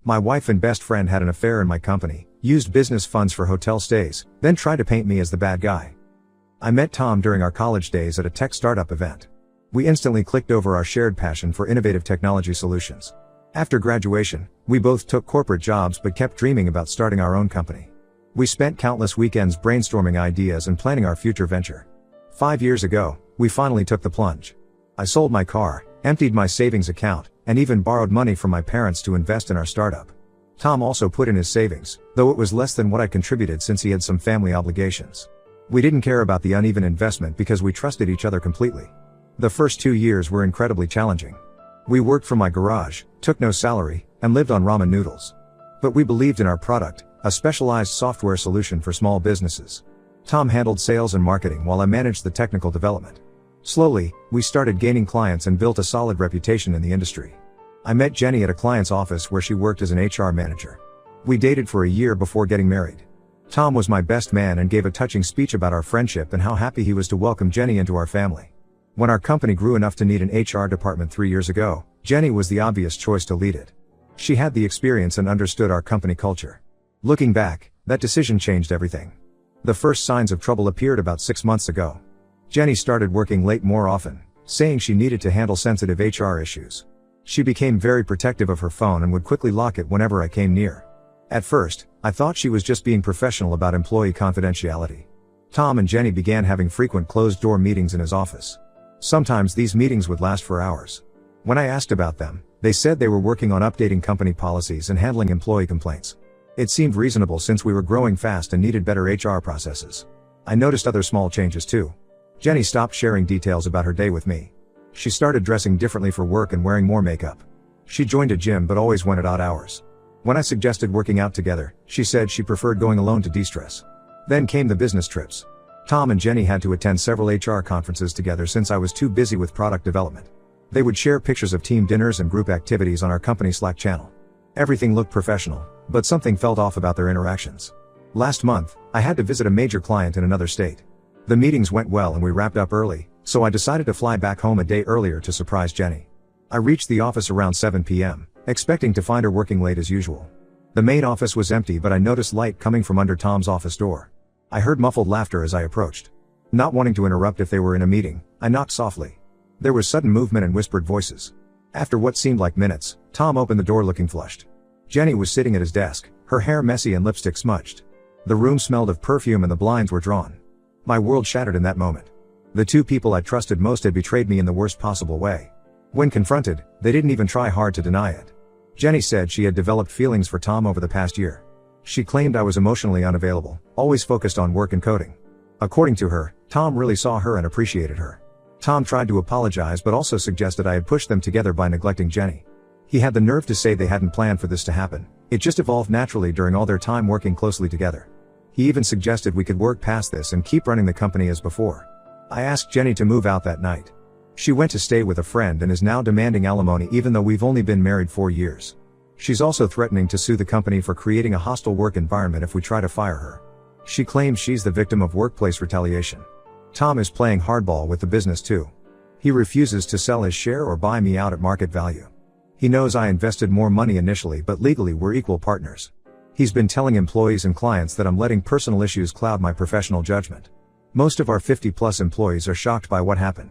My wife and best friend had an affair in my company, used business funds for hotel stays, then tried to paint me as the bad guy. I met Tom during our college days at a tech startup event. We instantly clicked over our shared passion for innovative technology solutions. After graduation, we both took corporate jobs but kept dreaming about starting our own company. We spent countless weekends brainstorming ideas and planning our future venture. 5 years ago, we finally took the plunge. I sold my car, emptied my savings account, and even borrowed money from my parents to invest in our startup. Tom also put in his savings, though it was less than what I contributed since he had some family obligations. We didn't care about the uneven investment because we trusted each other completely. The first 2 years were incredibly challenging. We worked from my garage, took no salary, and lived on ramen noodles. But we believed in our product, a specialized software solution for small businesses. Tom handled sales and marketing while I managed the technical development. Slowly, we started gaining clients and built a solid reputation in the industry. I met Jenny at a client's office where she worked as an HR manager. We dated for a year before getting married. Tom was my best man and gave a touching speech about our friendship and how happy he was to welcome Jenny into our family. When our company grew enough to need an HR department 3 years ago, Jenny was the obvious choice to lead it. She had the experience and understood our company culture. Looking back, that decision changed everything. The first signs of trouble appeared about 6 months ago. Jenny started working late more often, saying she needed to handle sensitive HR issues. She became very protective of her phone and would quickly lock it whenever I came near. At first, I thought she was just being professional about employee confidentiality. Tom and Jenny began having frequent closed-door meetings in his office. Sometimes these meetings would last for hours. When I asked about them, they said they were working on updating company policies and handling employee complaints. It seemed reasonable since we were growing fast and needed better HR processes. I noticed other small changes too. Jenny stopped sharing details about her day with me. She started dressing differently for work and wearing more makeup. She joined a gym but always went at odd hours. When I suggested working out together, she said she preferred going alone to de-stress. Then came the business trips. Tom and Jenny had to attend several HR conferences together since I was too busy with product development. They would share pictures of team dinners and group activities on our company Slack channel. Everything looked professional, but something felt off about their interactions. Last month, I had to visit a major client in another state. The meetings went well and we wrapped up early, so I decided to fly back home a day earlier to surprise Jenny. I reached the office around 7 p.m., expecting to find her working late as usual. The main office was empty but I noticed light coming from under Tom's office door. I heard muffled laughter as I approached. Not wanting to interrupt if they were in a meeting, I knocked softly. There was sudden movement and whispered voices. After what seemed like minutes, Tom opened the door looking flushed. Jenny was sitting at his desk, her hair messy and lipstick smudged. The room smelled of perfume and the blinds were drawn. My world shattered in that moment. The two people I trusted most had betrayed me in the worst possible way. When confronted, they didn't even try hard to deny it. Jenny said she had developed feelings for Tom over the past year. She claimed I was emotionally unavailable, always focused on work and coding. According to her, Tom really saw her and appreciated her. Tom tried to apologize but also suggested I had pushed them together by neglecting Jenny. He had the nerve to say they hadn't planned for this to happen. It just evolved naturally during all their time working closely together. He even suggested we could work past this and keep running the company as before. I asked Jenny to move out that night. She went to stay with a friend and is now demanding alimony even though we've only been married 4 years. She's also threatening to sue the company for creating a hostile work environment if we try to fire her. She claims she's the victim of workplace retaliation. Tom is playing hardball with the business too. He refuses to sell his share or buy me out at market value. He knows I invested more money initially but legally we're equal partners. He's been telling employees and clients that I'm letting personal issues cloud my professional judgment. Most of our 50+ employees are shocked by what happened.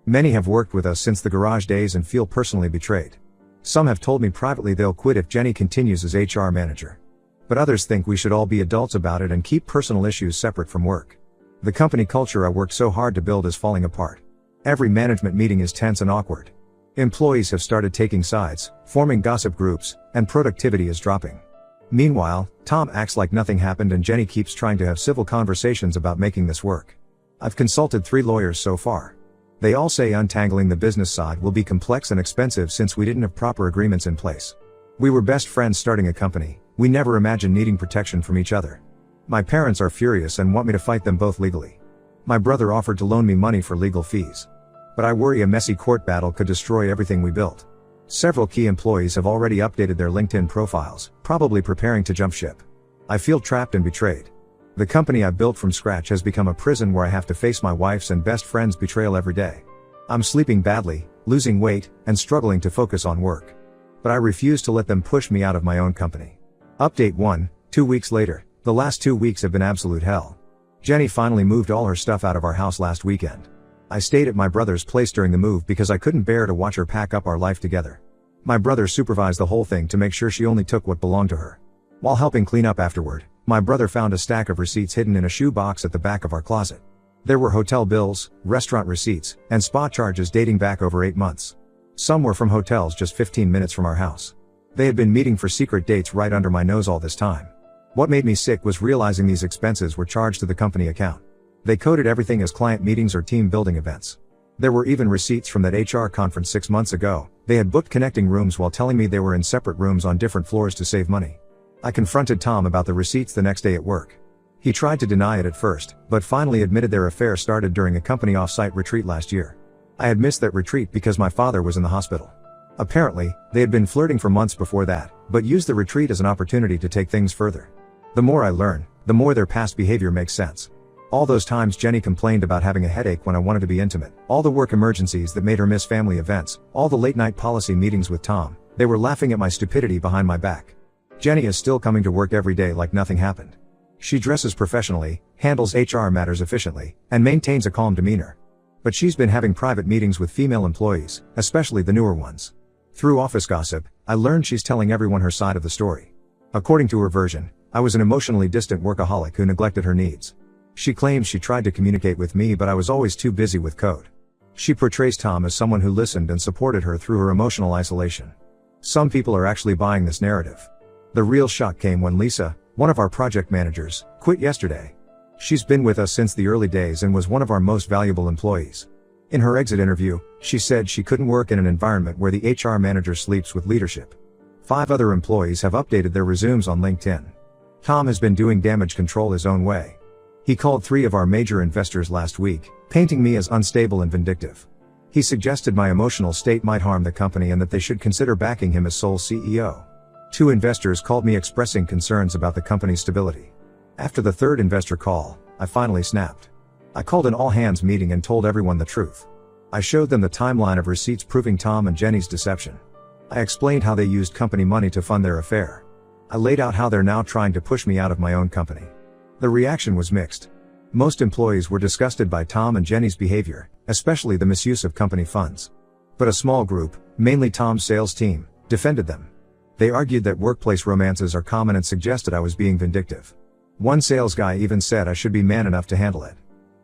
Many have worked with us since the garage days and feel personally betrayed. Some have told me privately they'll quit if Jenny continues as HR manager. But others think we should all be adults about it and keep personal issues separate from work. The company culture I worked so hard to build is falling apart. Every management meeting is tense and awkward. Employees have started taking sides, forming gossip groups, and productivity is dropping. Meanwhile, Tom acts like nothing happened and Jenny keeps trying to have civil conversations about making this work. I've consulted 3 lawyers so far. They all say untangling the business side will be complex and expensive since we didn't have proper agreements in place. We were best friends starting a company, we never imagined needing protection from each other. My parents are furious and want me to fight them both legally. My brother offered to loan me money for legal fees. But I worry a messy court battle could destroy everything we built. Several key employees have already updated their LinkedIn profiles, probably preparing to jump ship. I feel trapped and betrayed. The company I built from scratch has become a prison where I have to face my wife's and best friend's betrayal every day. I'm sleeping badly, losing weight, and struggling to focus on work. but I refused to let them push me out of my own company. Update 1, 2 weeks later. The last 2 weeks have been absolute hell. Jenny finally moved all her stuff out of our house last weekend. I stayed at my brother's place during the move because I couldn't bear to watch her pack up our life together. My brother supervised the whole thing to make sure she only took what belonged to her. While helping clean up afterward, my brother found a stack of receipts hidden in a shoe box at the back of our closet. There were hotel bills, restaurant receipts, and spa charges dating back over 8 months. Some were from hotels just 15 minutes from our house. They had been meeting for secret dates right under my nose all this time. What made me sick was realizing these expenses were charged to the company account. They coded everything as client meetings or team building events. There were even receipts from that HR conference 6 months ago. They had booked connecting rooms while telling me they were in separate rooms on different floors to save money. I confronted Tom about the receipts the next day at work. He tried to deny it at first, but finally admitted their affair started during a company off-site retreat last year. I had missed that retreat because my father was in the hospital. Apparently, they had been flirting for months before that, but used the retreat as an opportunity to take things further. The more I learn, the more their past behavior makes sense. All those times Jenny complained about having a headache when I wanted to be intimate, all the work emergencies that made her miss family events, all the late-night policy meetings with Tom, they were laughing at my stupidity behind my back. Jenny is still coming to work every day like nothing happened. She dresses professionally, handles HR matters efficiently, and maintains a calm demeanor. But she's been having private meetings with female employees, especially the newer ones. Through office gossip, I learned she's telling everyone her side of the story. According to her version, I was an emotionally distant workaholic who neglected her needs. She claims she tried to communicate with me, but I was always too busy with code. She portrays Tom as someone who listened and supported her through her emotional isolation. Some people are actually buying this narrative. The real shock came when Lisa, one of our project managers, quit yesterday. She's been with us since the early days and was one of our most valuable employees. In her exit interview, she said she couldn't work in an environment where the HR manager sleeps with leadership. 5 other employees have updated their resumes on LinkedIn. Tom has been doing damage control his own way. He called 3 of our major investors last week, painting me as unstable and vindictive. He suggested my emotional state might harm the company and that they should consider backing him as sole CEO. 2 investors called me expressing concerns about the company's stability. After the 3rd investor call, I finally snapped. I called an all-hands meeting and told everyone the truth. I showed them the timeline of receipts proving Tom and Jenny's deception. I explained how they used company money to fund their affair. I laid out how they're now trying to push me out of my own company. The reaction was mixed. Most employees were disgusted by Tom and Jenny's behavior, especially the misuse of company funds. But a small group, mainly Tom's sales team, defended them. They argued that workplace romances are common and suggested I was being vindictive. One sales guy even said I should be man enough to handle it.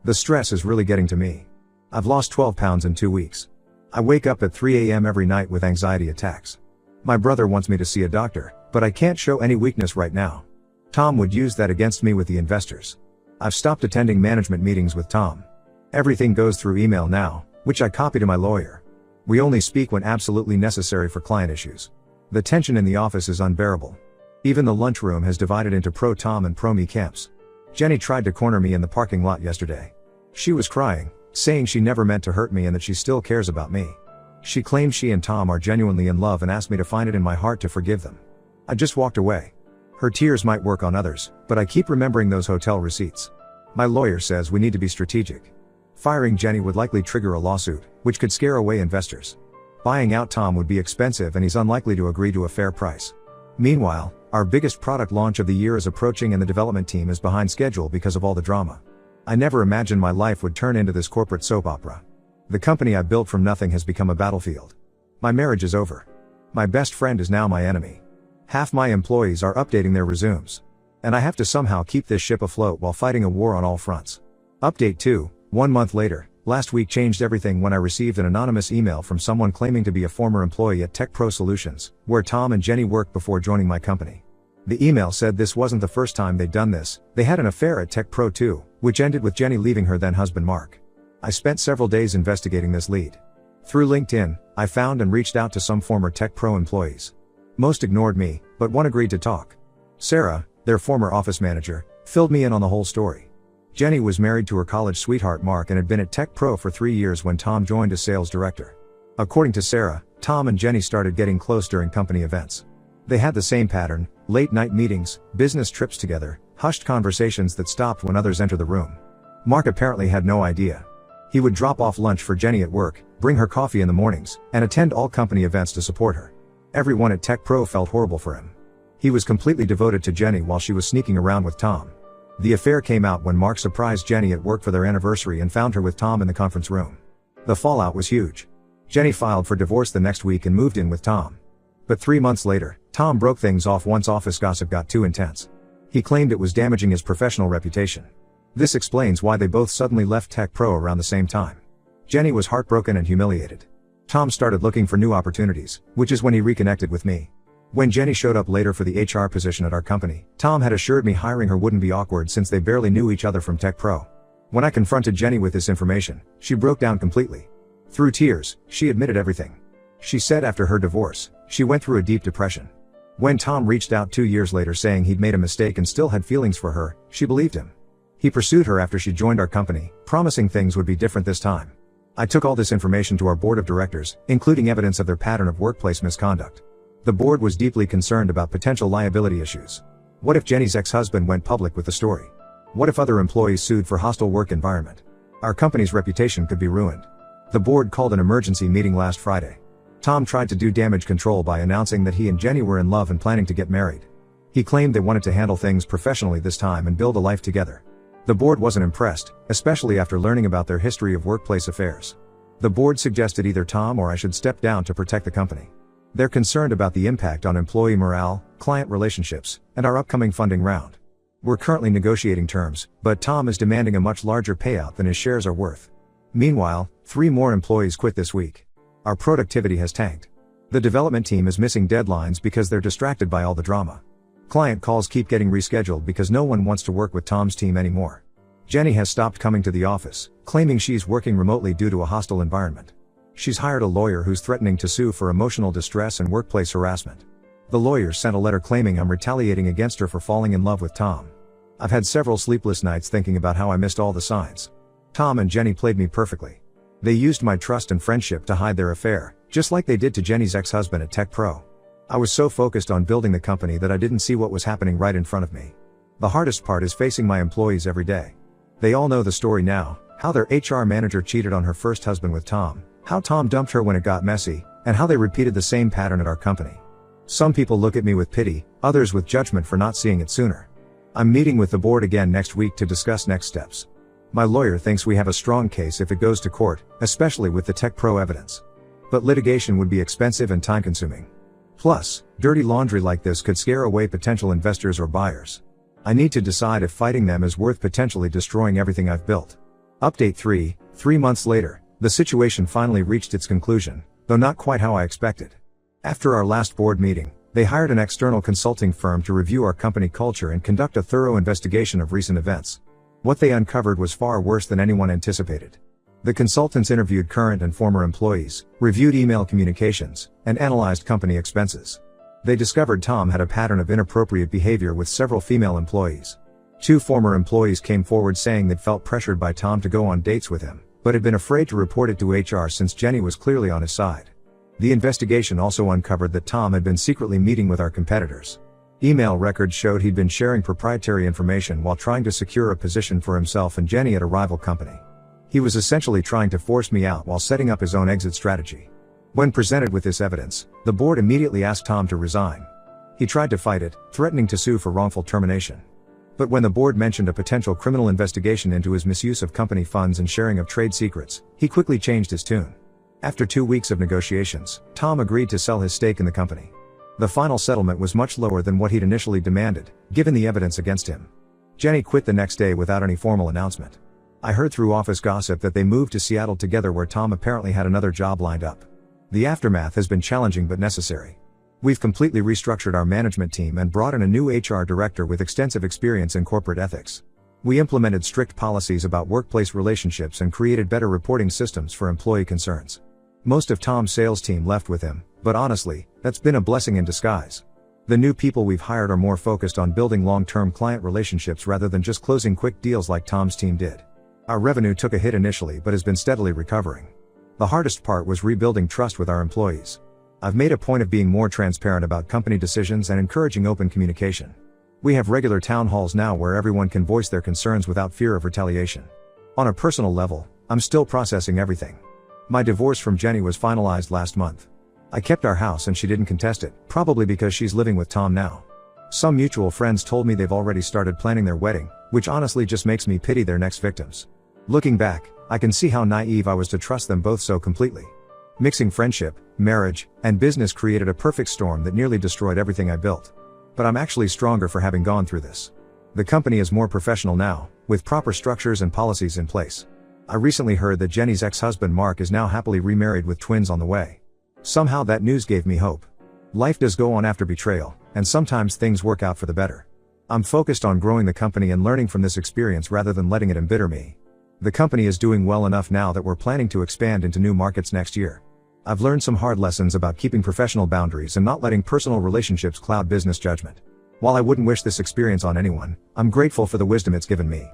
The stress is really getting to me. I've lost 12 pounds in 2 weeks. I wake up at 3 a.m. every night with anxiety attacks. My brother wants me to see a doctor, but I can't show any weakness right now. Tom would use that against me with the investors. I've stopped attending management meetings with Tom. Everything goes through email now, which I copy to my lawyer. We only speak when absolutely necessary for client issues. The tension in the office is unbearable. Even the lunchroom has divided into pro-Tom and pro-me camps. Jenny tried to corner me in the parking lot yesterday. She was crying, saying she never meant to hurt me and that she still cares about me. She claims she and Tom are genuinely in love and asked me to find it in my heart to forgive them. I just walked away. Her tears might work on others, but I keep remembering those hotel receipts. My lawyer says we need to be strategic. Firing Jenny would likely trigger a lawsuit, which could scare away investors. Buying out Tom would be expensive and he's unlikely to agree to a fair price. Meanwhile, our biggest product launch of the year is approaching and the development team is behind schedule because of all the drama. I never imagined my life would turn into this corporate soap opera. The company I built from nothing has become a battlefield. My marriage is over. My best friend is now my enemy. Half my employees are updating their resumes. And I have to somehow keep this ship afloat while fighting a war on all fronts. Update 2, 1 month later, last week changed everything when I received an anonymous email from someone claiming to be a former employee at Tech Pro Solutions, where Tom and Jenny worked before joining my company. The email said this wasn't the first time they'd done this, they had an affair at Tech Pro too, which ended with Jenny leaving her then husband Mark. I spent several days investigating this lead. Through LinkedIn, I found and reached out to some former Tech Pro employees. Most ignored me, but one agreed to talk. Sarah, their former office manager, filled me in on the whole story. Jenny was married to her college sweetheart Mark and had been at Tech Pro for 3 years when Tom joined as sales director. According to Sarah, Tom and Jenny started getting close during company events. They had the same pattern: late night meetings, business trips together, hushed conversations that stopped when others entered the room. Mark apparently had no idea. He would drop off lunch for Jenny at work, bring her coffee in the mornings, and attend all company events to support her. Everyone at Tech Pro felt horrible for him. He was completely devoted to Jenny while she was sneaking around with Tom. The affair came out when Mark surprised Jenny at work for their anniversary and found her with Tom in the conference room. The fallout was huge. Jenny filed for divorce the next week and moved in with Tom. But 3 months later, Tom broke things off once office gossip got too intense. He claimed it was damaging his professional reputation. This explains why they both suddenly left Tech Pro around the same time. Jenny was heartbroken and humiliated. Tom started looking for new opportunities, which is when he reconnected with me. When Jenny showed up later for the HR position at our company, Tom had assured me hiring her wouldn't be awkward since they barely knew each other from Tech Pro. When I confronted Jenny with this information, she broke down completely. Through tears, she admitted everything. She said after her divorce, she went through a deep depression. When Tom reached out 2 years later saying he'd made a mistake and still had feelings for her, she believed him. He pursued her after she joined our company, promising things would be different this time. I took all this information to our board of directors, including evidence of their pattern of workplace misconduct. The board was deeply concerned about potential liability issues. What if Jenny's ex-husband went public with the story? What if other employees sued for hostile work environment? Our company's reputation could be ruined. The board called an emergency meeting last Friday. Tom tried to do damage control by announcing that he and Jenny were in love and planning to get married. He claimed they wanted to handle things professionally this time and build a life together. The board wasn't impressed, especially after learning about their history of workplace affairs. The board suggested either Tom or I should step down to protect the company. They're concerned about the impact on employee morale, client relationships, and our upcoming funding round. We're currently negotiating terms, but Tom is demanding a much larger payout than his shares are worth. Meanwhile, 3 more employees quit this week. Our productivity has tanked. The development team is missing deadlines because they're distracted by all the drama. Client calls keep getting rescheduled because no one wants to work with Tom's team anymore. Jenny has stopped coming to the office, claiming she's working remotely due to a hostile environment. She's hired a lawyer who's threatening to sue for emotional distress and workplace harassment. The lawyer sent a letter claiming I'm retaliating against her for falling in love with Tom. I've had several sleepless nights thinking about how I missed all the signs. Tom and Jenny played me perfectly. They used my trust and friendship to hide their affair, just like they did to Jenny's ex-husband at Tech Pro. I was so focused on building the company that I didn't see what was happening right in front of me. The hardest part is facing my employees every day. They all know the story now, how their HR manager cheated on her first husband with Tom, how Tom dumped her when it got messy, and how they repeated the same pattern at our company. Some people look at me with pity, others with judgment for not seeing it sooner. I'm meeting with the board again next week to discuss next steps. My lawyer thinks we have a strong case if it goes to court, especially with the Tech Pro evidence. But litigation would be expensive and time-consuming. Plus, dirty laundry like this could scare away potential investors or buyers. I need to decide if fighting them is worth potentially destroying everything I've built. Update 3, 3 months later, the situation finally reached its conclusion, though not quite how I expected. After our last board meeting, they hired an external consulting firm to review our company culture and conduct a thorough investigation of recent events. What they uncovered was far worse than anyone anticipated. The consultants interviewed current and former employees, reviewed email communications, and analyzed company expenses. They discovered Tom had a pattern of inappropriate behavior with several female employees. 2 former employees came forward saying they'd felt pressured by Tom to go on dates with him, but had been afraid to report it to HR since Jenny was clearly on his side. The investigation also uncovered that Tom had been secretly meeting with our competitors. Email records showed he'd been sharing proprietary information while trying to secure a position for himself and Jenny at a rival company. He was essentially trying to force me out while setting up his own exit strategy. When presented with this evidence, the board immediately asked Tom to resign. He tried to fight it, threatening to sue for wrongful termination. But when the board mentioned a potential criminal investigation into his misuse of company funds and sharing of trade secrets, he quickly changed his tune. After 2 weeks of negotiations, Tom agreed to sell his stake in the company. The final settlement was much lower than what he'd initially demanded, given the evidence against him. Jenny quit the next day without any formal announcement. I heard through office gossip that they moved to Seattle together, where Tom apparently had another job lined up. The aftermath has been challenging but necessary. We've completely restructured our management team and brought in a new HR director with extensive experience in corporate ethics. We implemented strict policies about workplace relationships and created better reporting systems for employee concerns. Most of Tom's sales team left with him, but honestly, that's been a blessing in disguise. The new people we've hired are more focused on building long-term client relationships rather than just closing quick deals like Tom's team did. Our revenue took a hit initially but has been steadily recovering. The hardest part was rebuilding trust with our employees. I've made a point of being more transparent about company decisions and encouraging open communication. We have regular town halls now where everyone can voice their concerns without fear of retaliation. On a personal level, I'm still processing everything. My divorce from Jenny was finalized last month. I kept our house and she didn't contest it, probably because she's living with Tom now. Some mutual friends told me they've already started planning their wedding, which honestly just makes me pity their next victims. Looking back, I can see how naive I was to trust them both so completely. Mixing friendship, marriage, and business created a perfect storm that nearly destroyed everything I built. But I'm actually stronger for having gone through this. The company is more professional now, with proper structures and policies in place. I recently heard that Jenny's ex-husband Mark is now happily remarried with twins on the way. Somehow that news gave me hope. Life does go on after betrayal, and sometimes things work out for the better. I'm focused on growing the company and learning from this experience rather than letting it embitter me. The company is doing well enough now that we're planning to expand into new markets next year. I've learned some hard lessons about keeping professional boundaries and not letting personal relationships cloud business judgment. While I wouldn't wish this experience on anyone, I'm grateful for the wisdom it's given me.